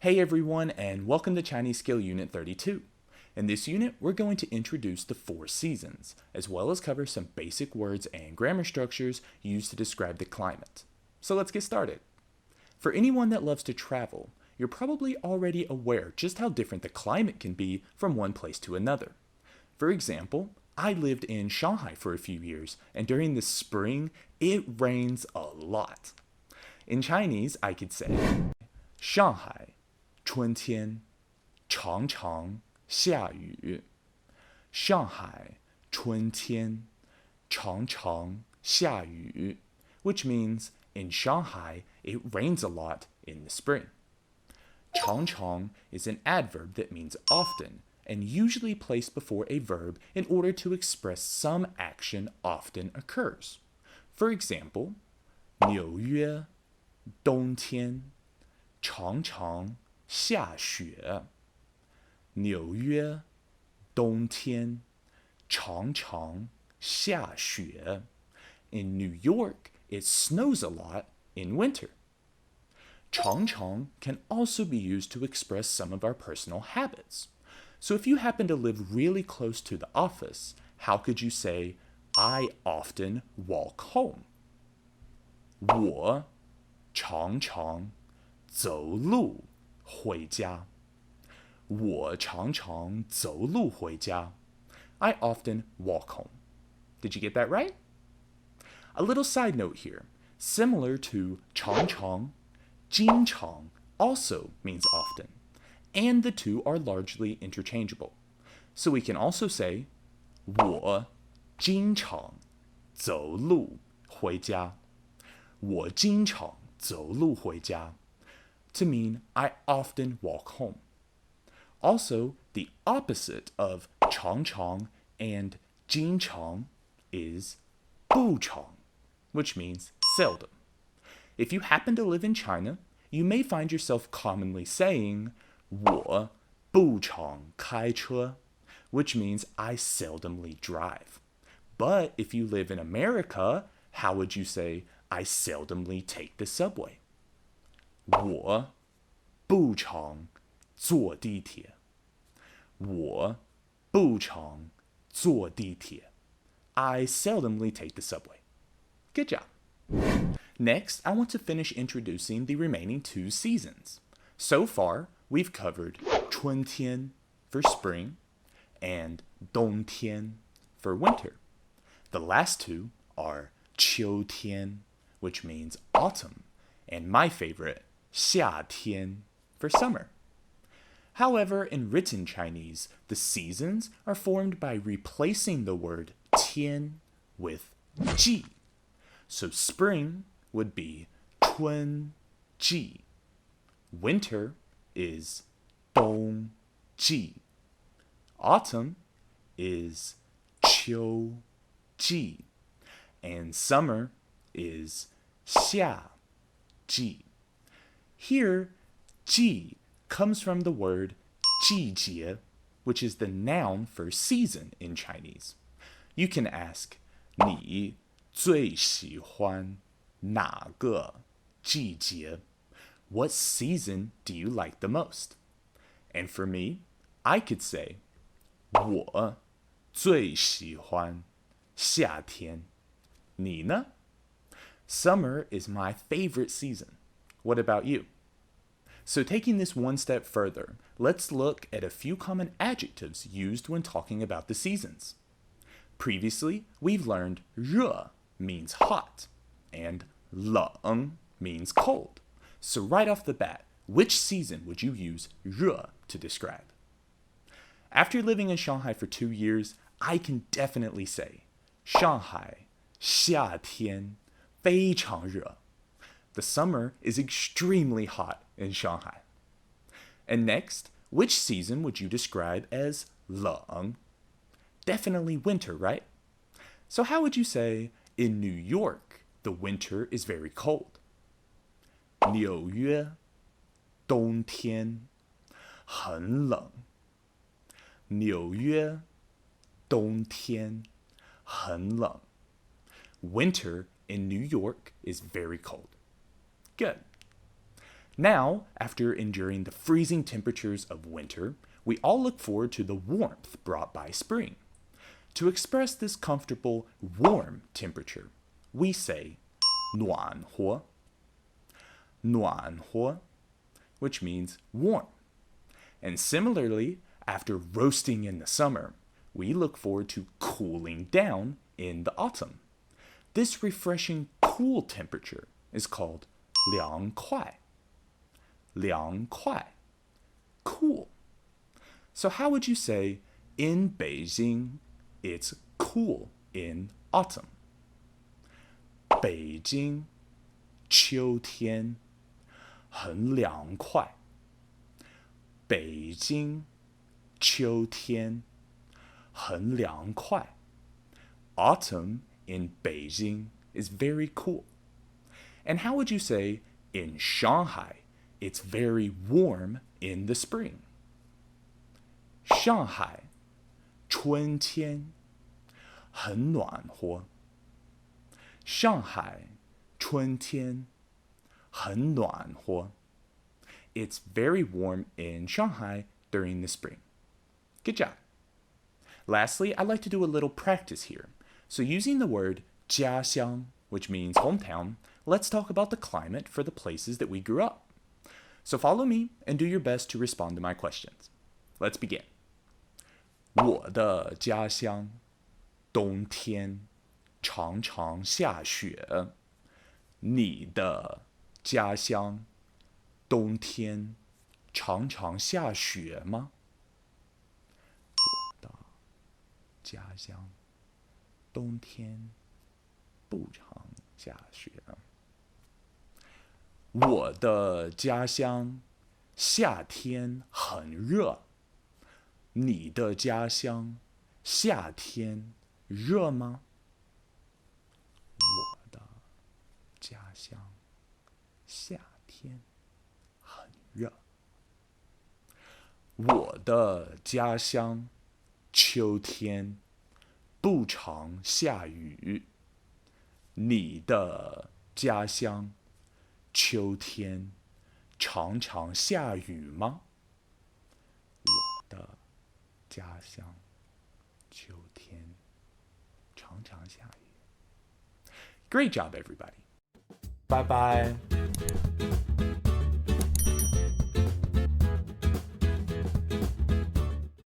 Hey everyone, and welcome to Chinese Skill Unit 32. In this unit, we're going to introduce the 4 seasons, as well as cover some basic words and grammar structures used to describe the climate. So let's get started. For anyone that loves to travel, you're probably already aware just how different the climate can be from one place to another. For example, I lived in Shanghai for a few years, and during the spring, it rains a lot. In Chinese, I could say, 上海春天常常下雨。上海春天常常下雨, which means in Shanghai it rains a lot in the spring. 常常 is an adverb that means often and usually placed before a verb in order to express some action often occurs. For example, 纽约冬天常常下雪。纽约冬天常常下雪。In New York, it snows a lot in winter. 常常 can also be used to express some of our personal habits. So if you happen to live really close to the office, how could you say, I often walk home? 我常常走路回家。我常常走路回家。I often walk home. Did you get that right? A little side note here. Similar to 常常, 经常 also means often, and the two are largely interchangeable. So we can also say 我经常走路回家。我经常走路回家 to mean I often walk home. Also, the opposite of 常常 and 经常 is 不常, which means seldom. If you happen to live in China, you may find yourself commonly saying 我不常开车, which means I seldomly drive. But if you live in America, how would you say I seldomly take the subway? 我不常坐地铁。我不常坐地铁。I seldomly take the subway. Good job. Next, I want to finish introducing the remaining 2 seasons. So far, we've covered 春天 for spring and 冬天 for winter. The last 2 are 秋天, which means autumn, and my favorite, 夏天 for summer. However, in written Chinese, the seasons are formed by replacing the word 天 with 季. So spring would be 春季. Winter is 冬季. Autumn is 秋季. And summer is 夏季. Here, 季 comes from the word 季节, which is the noun for season in Chinese. You can ask, 你最喜欢哪个季节? What season do you like the most? And for me, I could say, 我最喜欢夏天。你呢? Summer is my favorite season. What about you? So taking this one step further, let's look at a few common adjectives used when talking about the seasons. Previously, we've learned 热 means hot, and 冷 means cold. So right off the bat, which season would you use 热 to describe? After living in Shanghai for 2 years, I can definitely say, 上海夏天非常热. The summer is extremely hot in Shanghai. And next, which season would you describe as 冷? Definitely winter, right? So how would you say, in New York, the winter is very cold? 纽约冬天很冷。纽约冬天很冷. Winter in New York is very cold. Good. Now, after enduring the freezing temperatures of winter, we all look forward to the warmth brought by spring. To express this comfortable, warm temperature, we say 暖和, 暖和, which means warm. And similarly, after roasting in the summer, we look forward to cooling down in the autumn. This refreshing, cool temperature is called 凉快. 凉快, cool. So how would you say, in Beijing, it's cool in autumn? 北京秋天很凉快。北京秋天很凉快。Autumn in Beijing is very cool. And how would you say, in Shanghai, it's very warm in the spring? 上海春天很暖和。上海春天很暖和。It's very warm in Shanghai during the spring. Good job. Lastly, I'd like to do a little practice here. So using the word 家乡, which means hometown, let's talk about the climate for the places that we grew up. So follow me and do your best to respond to my questions. Let's begin. 我的家乡冬天常常下雪。你的家乡冬天常常下雪吗？我的家乡冬天不常下雪。我的家乡夏天很热。你的家乡夏天热吗？我的家乡夏天很热。我的家乡秋天不常下雨。你的家乡秋天常常下雨吗？我的家乡秋天常常下雨。Great job, everybody. Bye bye.